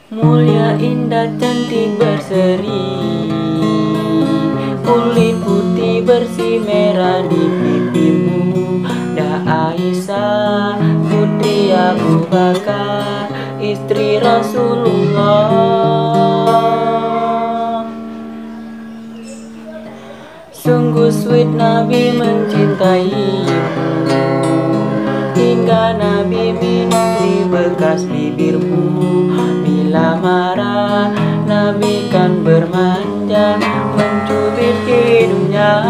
Mulia, indah, cantik, berseri, kulit putih bersih merah di pipimu. Aisyah putri Abu Bakar, istri Rasulullah. Sungguh sweet Nabi mencintaimu, hingga Nabi minum di bekas bibirmu. Bila marah Nabi kan bermanja, mencubit hidungnya.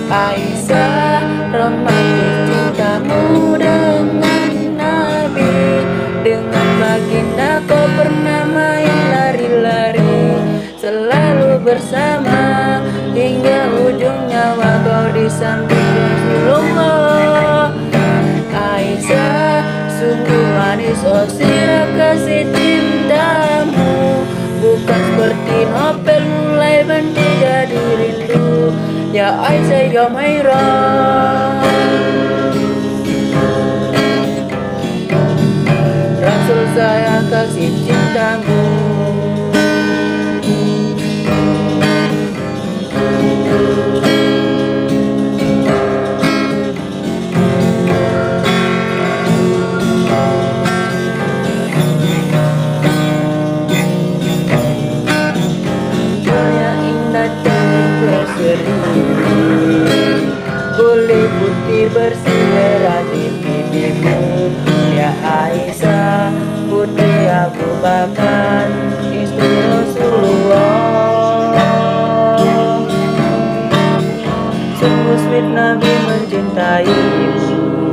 Aisyah, romantis cintamu dengan Nabi, dengan baginda kau pernah main lari-lari, selalu bersama hingga ujung nyawa kau di samping Rasulullah. Aisyah, sungguh manis oh sirah kasih cintamu, bukan seperti novel mulai benci jadi rindu. Ya Aisyah ya Mairah, Rasul saya kasih cintamu. Kulit putih bersih merah di pipimu. Ya Aisyah putri Abu Bakar, istri Rasulullah. Sungguh sweet Nabi mencintaimu,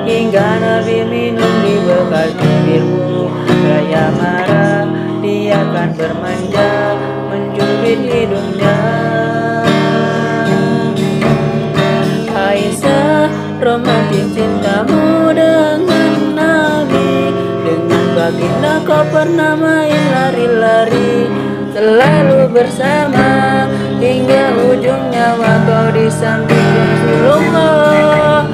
hingga Nabi minum di bekas bibirmu. Raya marah dia akan bermanja, mencubit hidungnya. Aisyah, romantis cintamu dengan Nabi, dengan baginda kau pernah main lari-lari, selalu bersama hingga ujung nyawa kau di samping Rasulullah.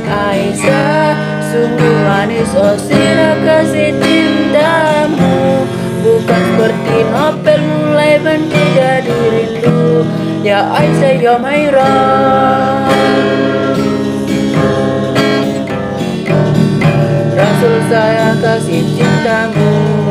Aisyah, sungguh manis oh sirah kasih cintamu, bukan seperti novel mulai benci jadi rindu. Ya Aisyah ya Mairah, Rasul saya kasih cintamu.